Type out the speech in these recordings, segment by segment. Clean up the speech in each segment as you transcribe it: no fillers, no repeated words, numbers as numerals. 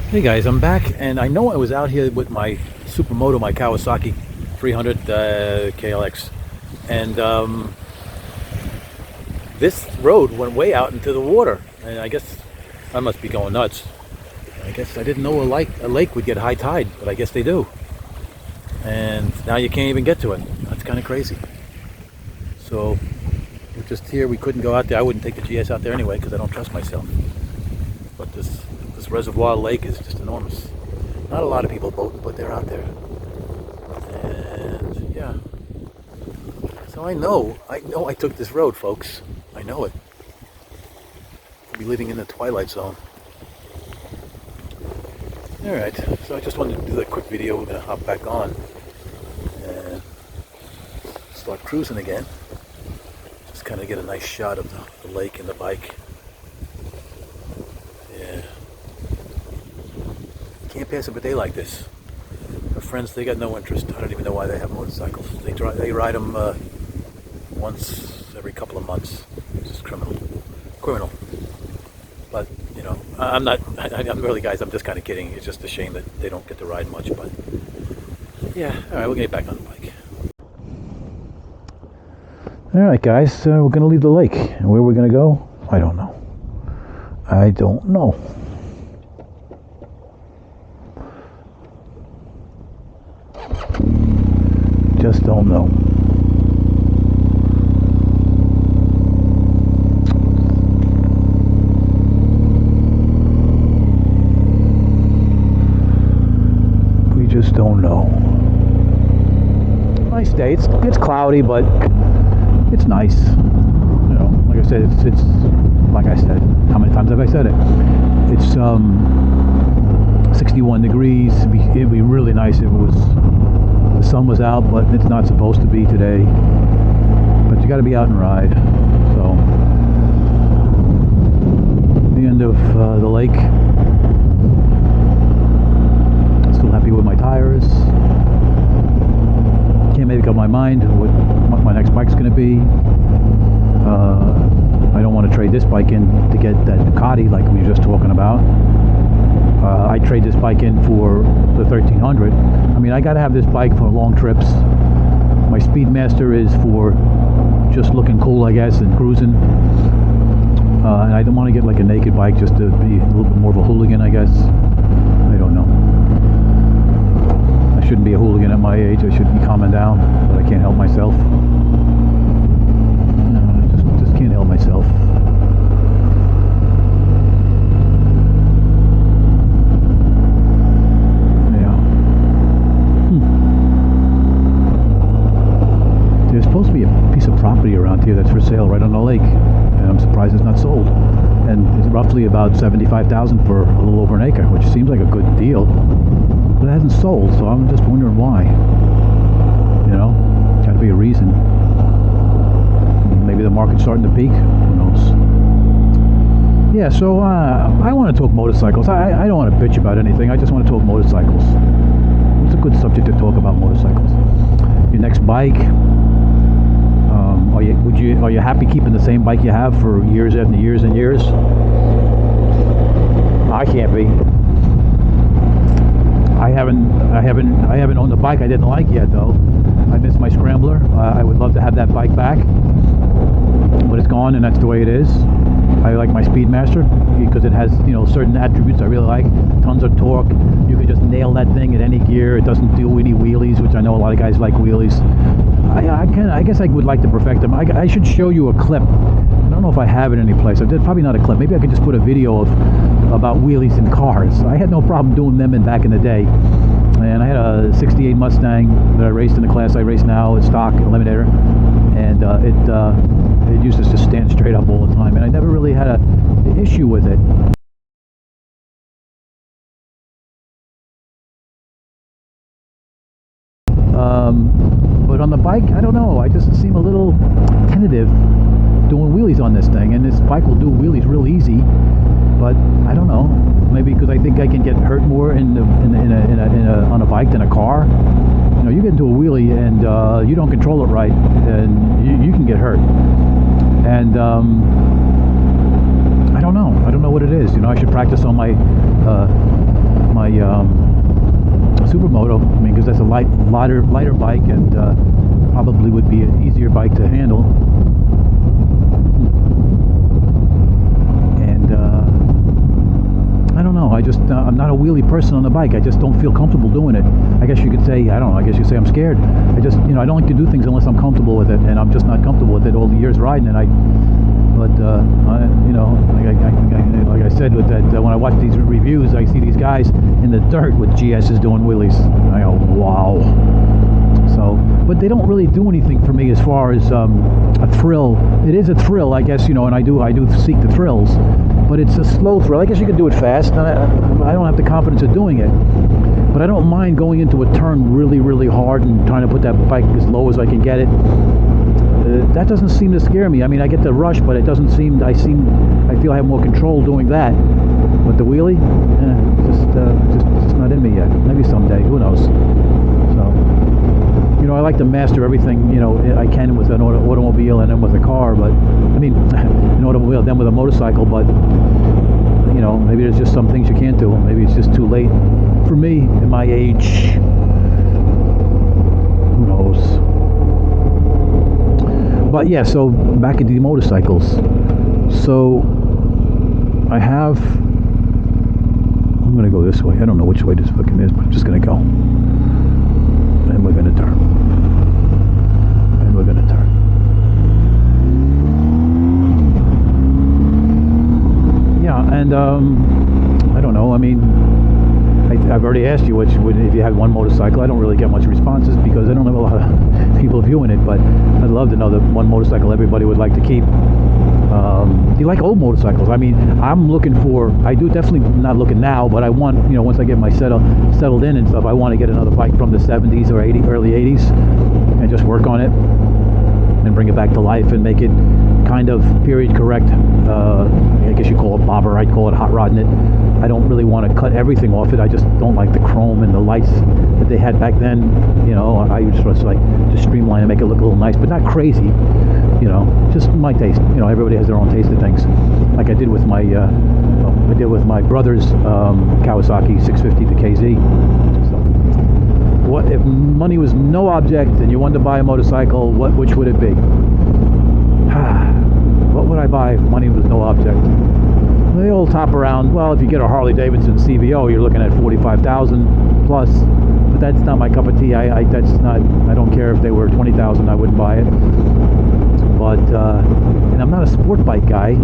Hey guys, I'm back, and I know I was out here with my Supermoto, my Kawasaki 300 KLX, and this road went way out into the water, and I guess I must be going nuts. I guess I didn't know a lake would get high tide, but I guess they do. And now you can't even get to it. That's kind of crazy. So we're just here. We couldn't go out there. I wouldn't take the GS out there anyway because I don't trust myself. But this reservoir lake is just enormous. Not a lot of people boating, but they're out there. And yeah. So I know I took this road, folks. I know it. I'll be living in the twilight zone. Alright, so I just wanted to do that quick video. We're going to hop back on and start cruising again. Just kind of get a nice shot of the lake and the bike. Yeah. Can't pass up a day like this. Our friends, they got no interest. I don't even know why they have motorcycles. They ride them once every couple of months. It's just criminal. But you know, I'm really, guys. I'm just kind of kidding. It's just a shame that they don't get to ride much. But yeah, all right, we'll get back on the bike. All right, guys, we're gonna leave the lake. And where we're gonna go, I don't know. Just don't know. We just don't know. Nice day. It's cloudy, but it's nice. You know, like I said, it's like I said. How many times have I said it? It's 61 degrees. It'd be really nice if the sun was out, but it's not supposed to be today. But you got to be out and ride. So the end of the lake. Still happy with my tires. Can't make up my mind what my next bike's going to be. I don't want to trade this bike in to get that Ducati like we were just talking about. I trade this bike in for the 1300. I mean, I got to have this bike for long trips. My Speedmaster is for just looking cool, I guess, and cruising. And I don't want to get like a naked bike just to be a little bit more of a hooligan, I guess. I don't know. I shouldn't be a hooligan at my age. I should be calming down, but I can't help myself. Just can't help myself. There's supposed to be a piece of property around here that's for sale right on the lake, and I'm surprised it's not sold. And it's roughly about $75,000 for a little over an acre, which seems like a good deal, but it hasn't sold. So I'm just wondering why. You know, got to be a reason. Maybe the market's starting to peak. Who knows? Yeah. So I want to talk motorcycles. I don't want to bitch about anything. I just want to talk motorcycles. It's a good subject to talk about motorcycles. Your next bike. Are you happy keeping the same bike you have for years and years and years? I can't be. I haven't owned a bike I didn't like yet though. I miss my Scrambler. I would love to have that bike back, but it's gone, and that's the way it is. I like my Speedmaster because it has, you know, certain attributes I really like. Tons of torque. You can just nail that thing in any gear. It doesn't do any wheelies, which I know a lot of guys like wheelies. I guess I would like to perfect them. I should show you a clip. I don't know if I have it any place. Probably not a clip. Maybe I could just put a video about wheelies in cars. I had no problem doing them back in the day. And I had a '68 Mustang that I raced in the class I race now. It's stock eliminator, and it used to just stand straight up all the time, and I never really had an issue with it. But on the bike, I don't know. I just seem a little tentative doing wheelies on this thing, and this bike will do wheelies real easy. But I don't know. Maybe because I think I can get hurt more on a bike than a car. You know, you get into a wheelie and you don't control it right, and you can get hurt. And I don't know what it is. You know, I should practice on my my Supermoto. I mean, because that's a lighter bike, and probably would be an easier bike to handle. And I don't know. I just I'm not a wheelie person on the bike. I just don't feel comfortable doing it. I guess you could say, I don't know. I guess you could say I'm scared. I just, I don't like to do things unless I'm comfortable with it, and I'm just not comfortable with it all the years riding it. But like I said, with that, when I watch these reviews, I see these guys in the dirt with GSs doing wheelies. I go, wow. So, but they don't really do anything for me as far as a thrill. It is a thrill, I guess, and I do seek the thrills, but it's a slow thrill. I guess you can do it fast. I don't have the confidence of doing it, but I don't mind going into a turn really, really hard and trying to put that bike as low as I can get it. That doesn't seem to scare me. I mean, I get the rush, but it doesn't seem. I feel I have more control doing that. But the wheelie, just not in me yet. Maybe someday. Who knows? So, I like to master everything. I can with an automobile and then with a car. But I mean, an automobile, then with a motorcycle. But maybe there's just some things you can't do. Maybe it's just too late for me in my age. Who knows? But yeah, so back at the motorcycles. So I'm gonna go this way. I don't know which way this fucking is, but I'm just gonna go. And we're gonna turn. And we're gonna turn. Yeah, and I don't know. I mean, I've already asked you if you had one motorcycle. I don't really get much responses because I don't have a lot of people viewing it, but I'd love to know the one motorcycle everybody would like to keep. Do you like old motorcycles? I mean, I'm looking for, I do definitely not looking now, but I want, once I get my settled in and stuff, I want to get another bike from the 70s or early 80s and just work on it and bring it back to life and make it kind of period correct. I guess you call it bobber, I'd call it hot rodding it. I don't really want to cut everything off it. I just don't like the chrome and the lights that they had back then. I just like to streamline and make it look a little nice, but not crazy. Just my taste. Everybody has their own taste of things. Like I did with my brother's Kawasaki 650 to KZ. So, what if money was no object and you wanted to buy a motorcycle? Which would it be? What would I buy if money was no object? They all top around. Well, if you get a Harley Davidson CVO, you're looking at $45,000 plus. But that's not my cup of tea. I don't care if they were $20,000. I wouldn't buy it. But and I'm not a sport bike guy,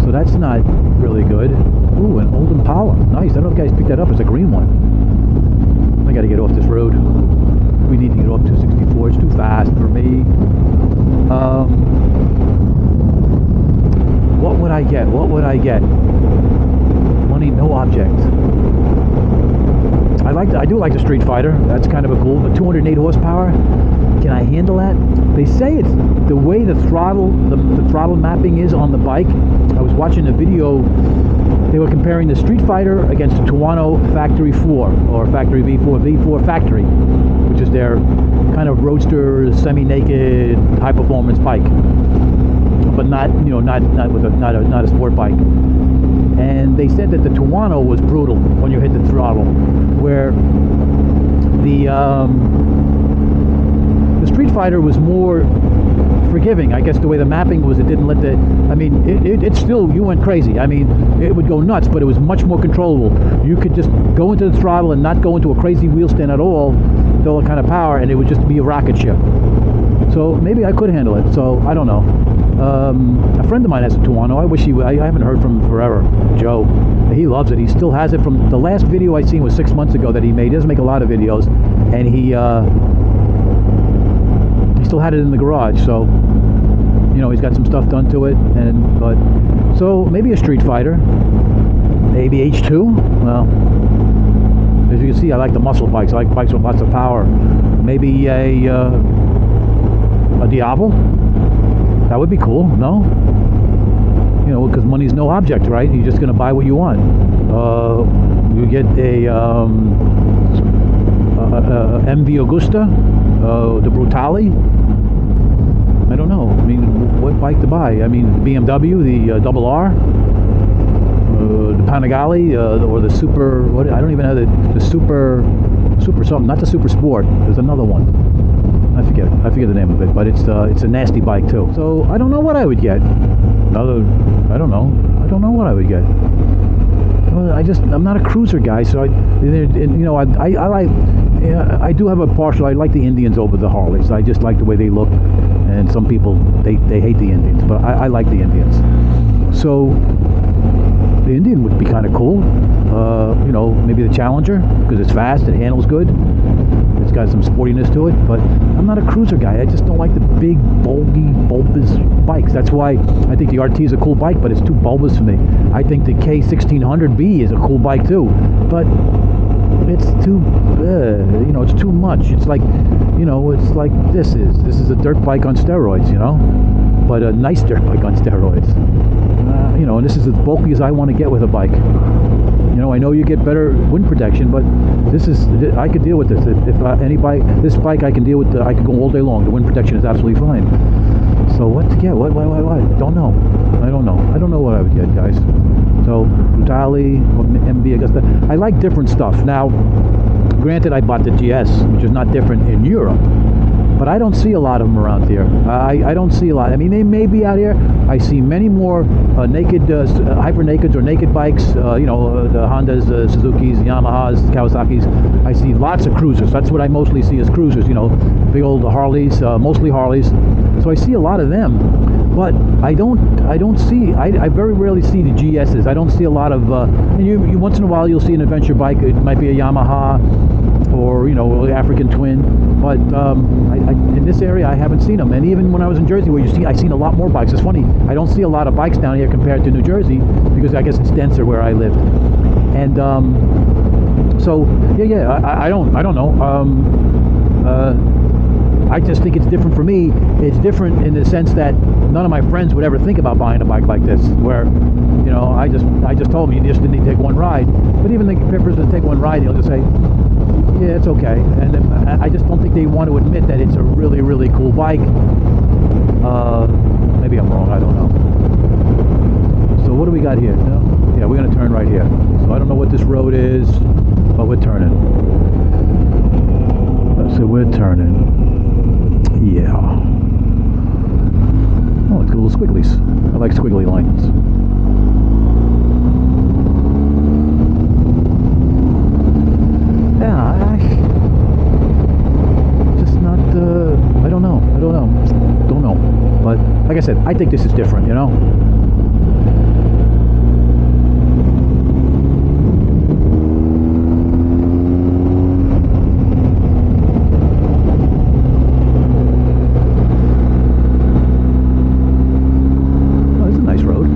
so that's not really good. Ooh, an old Impala. Nice. I don't know if you guys picked that up. It's a green one. I got to get off this road. We need to get off 264. It's too fast for me. What would I get? Money, no object. I do like the Street Fighter. That's kind of a cool. But 208 horsepower. Can I handle that? They say it's the way the throttle mapping is on the bike. I was watching a video. They were comparing the Street Fighter against the Tuono Factory 4 or Factory V4 Factory, which is their kind of roadster, semi-naked, high-performance bike. But not a sport bike. And they said that the Tuono was brutal when you hit the throttle, where the Street Fighter was more forgiving. I guess the way the mapping was, it didn't let the. I mean, it still, you went crazy. I mean, it would go nuts, but it was much more controllable. You could just go into the throttle and not go into a crazy wheel stand at all, with all that kind of power, and it would just be a rocket ship. So maybe I could handle it. So I don't know. A friend of mine has a Tuono. I wish I haven't heard from him forever. Joe, he loves it. He still has it from the last video I seen was 6 months ago that he made. He doesn't make a lot of videos, and he still had it in the garage. So he's got some stuff done to it, but so maybe a Street Fighter, maybe H2. Well, as you can see, I like the muscle bikes. I like bikes with lots of power. Maybe a Diablo. That would be cool, no? Because money's no object, right? You're just going to buy what you want. You get a MV Augusta, the Brutale. I don't know. I mean, what bike to buy? I mean, BMW, the double R. the Panigale, or the Super, what, I don't even know, the Super something, not the Super Sport, there's another one. I forget the name of it, but it's a nasty bike too. So I don't know what I would get. I don't know what I would get. Well, I'm not a cruiser guy, so I like, yeah, I do have a partial. I like the Indians over the Harleys. I just like the way they look, and some people they hate the Indians, but I like the Indians. So the Indian would be kind of cool. Maybe the Challenger, because it's fast, it handles good, it's got some sportiness to it. But I'm not a cruiser guy. I just don't like the big, bulky, bulbous bikes. That's why I think the RT is a cool bike, but it's too bulbous for me. I think the K1600B is a cool bike too, but it's too, it's too much. It's like, it's like this is a dirt bike on steroids, but a nice dirt bike on steroids. And this is as bulky as I want to get with a bike. I know you get better wind protection, but I could deal with this. If any bike, this bike I can deal with. I could go all day long. The wind protection is absolutely fine. So what to get? What? Don't know. I don't know. I don't know what I would get, guys. So Brutale, MB Augusta. I like different stuff. Now, granted, I bought the GS, which is not different in Europe, but I don't see a lot of them around here. I don't see a lot. I mean, they may be out here. I see many more naked, hyper nakeds or naked bikes. The Hondas, Suzukis, Yamahas, Kawasaki's. I see lots of cruisers. That's what I mostly see as cruisers. Big old Harleys, mostly Harleys. So I see a lot of them, but I don't see. I very rarely see the GSs. I don't see a lot of. You once in a while you'll see an adventure bike. It might be a Yamaha, or African Twin, but in this area I haven't seen them. And even when I was in Jersey, where I've seen a lot more bikes. It's funny, I don't see a lot of bikes down here compared to New Jersey, because I guess it's denser where I live. And so I don't know. I just think it's different for me. It's different in the sense that none of my friends would ever think about buying a bike like this, where I just told them you just need to take one ride. But even the person that take one ride, they'll just say, yeah, it's okay. And I just don't think they want to admit that it's a really, really cool bike. Maybe I'm wrong, I don't know. So what do we got here? Yeah, we're going to turn right here. So I don't know what this road is, but we're turning. So we're turning. Yeah. Oh, it's got little squigglies. I like squiggly lines. Yeah, just not, I don't know. But, like I said, I think this is different, Oh, it's a nice road.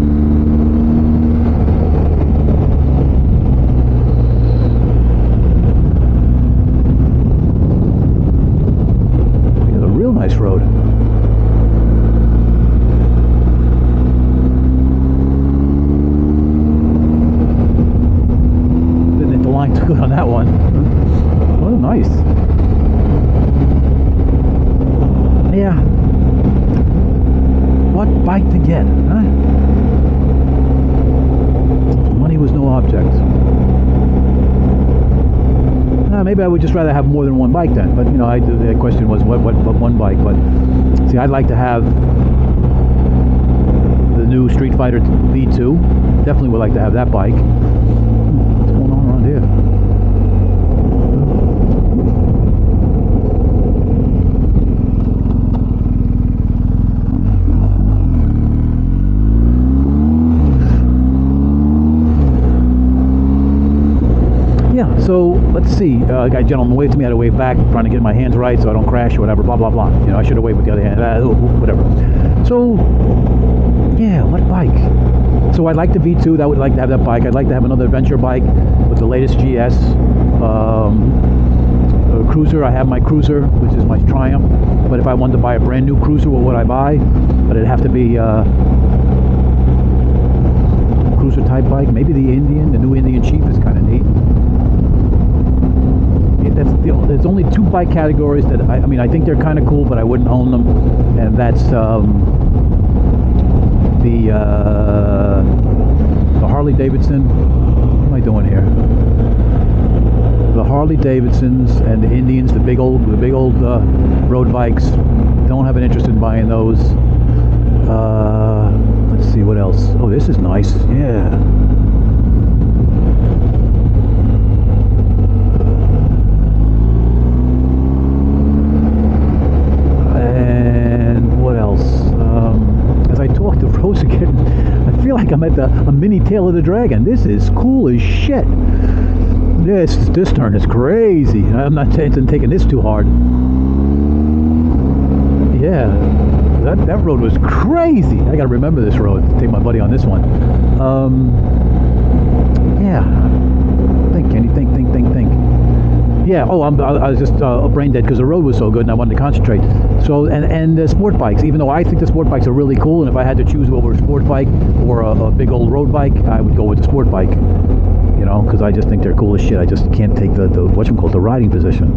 It's a real nice road. Good on that one. Oh, nice. Yeah. What bike to get, huh? Money was no object. Maybe I would just rather have more than one bike then. But the question was what one bike. But see, I'd like to have the new Street Fighter V2. Definitely would like to have that bike. What's going on around here? So let's see. A gentleman waved to me. I had to wave back, trying to get my hands right so I don't crash or whatever. Blah blah blah. I should have waved with the other hand. Whatever. So yeah, what bike? So I'd like the V2. I would like to have that bike. I'd like to have another adventure bike with the latest GS. Cruiser. I have my Cruiser, which is my Triumph. But if I wanted to buy a brand new Cruiser, what would I buy? But it'd have to be Cruiser type bike. Maybe the Indian. The new Indian Chief is kind of neat. There's only two bike categories that I think they're kind of cool, but I wouldn't own them, and that's the The Harley Davidson. What am I doing here? The Harley Davidsons and the Indians, the big old road bikes. Don't have an interest in buying those. Let's see what else. Oh, this is nice. Yeah. And what else? As I talk, the roads are getting. I feel like I'm at a mini Tail of the Dragon. This is cool as shit. This turn is crazy. I'm not taking this too hard. Yeah, that road was crazy. I gotta remember this road. Take my buddy on this one. Yeah. Think, Kenny. Think. Yeah. Oh, I was just brain dead because the road was so good and I wanted to concentrate. So and the sport bikes. Even though I think the sport bikes are really cool, and if I had to choose over a sport bike or a big old road bike, I would go with the sport bike. You know, because I just think they're cool as shit. I just can't take the whatchamacallit, the riding position.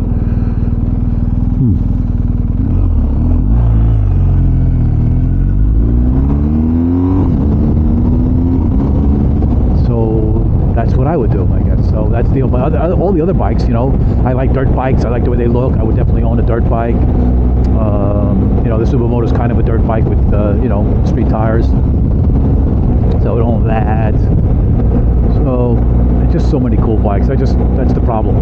So that's what I would do, I guess. So that's the all the other bikes. You know, I like dirt bikes. I like the way they look. I would definitely own a dirt bike. You know, the Supermoto is kind of a dirt bike with you know, street tires. So I would own that. So just so many cool bikes. That's the problem.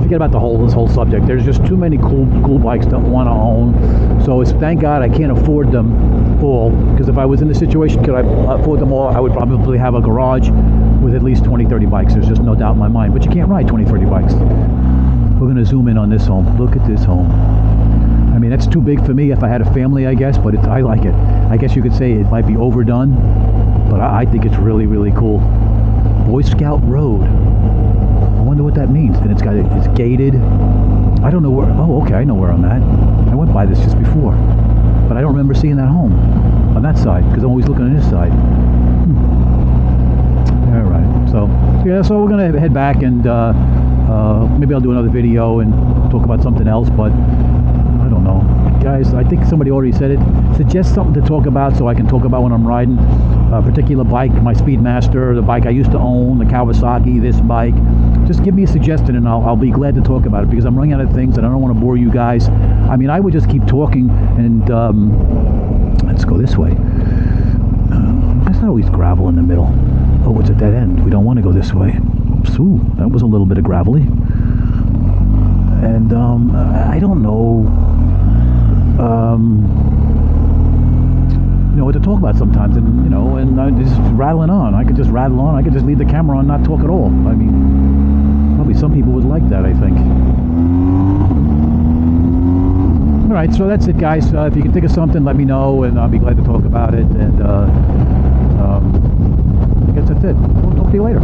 Forget about this whole subject. There's just too many cool bikes to want to own. So thank God I can't afford them all, because if I was in the situation could I afford them all, I would probably have a garage with at least 20-30 bikes. There's just no doubt in my mind. But you can't ride 20-30 bikes. We're going to zoom in on this home. Look at this home. I mean, that's too big for me if I had a family, I guess, but I like it. I guess you could say it might be overdone, but I think it's really, really cool. Boy Scout Road. I wonder what that means. And it's gated. I don't know where. Oh, okay, I know where I'm at. I went by this just before, but I don't remember seeing that home on that side because I'm always looking on this side. All right. So yeah. So we're gonna head back and maybe I'll do another video and talk about something else, but I don't know. Guys, I think somebody already said it. Suggest something to talk about so I can talk about when I'm riding. A particular bike, my Speedmaster, the bike I used to own, the Kawasaki, this bike. Just give me a suggestion and I'll be glad to talk about it, because I'm running out of things and I don't want to bore you guys. I mean, I would just keep talking and let's go this way. There's not always gravel in the middle. Oh, it's a dead end. We don't want to go this way. Oops, ooh, that was a little bit of gravelly. And I don't know. You know what to talk about sometimes, and you know, and I'm just rattling on. I could just rattle on. I could just leave the camera on, and not talk at all. I mean, probably some people would like that, I think. All right, so that's it, guys. If you can think of something, let me know, and I'll be glad to talk about it. And I guess that's it. We'll talk to you later.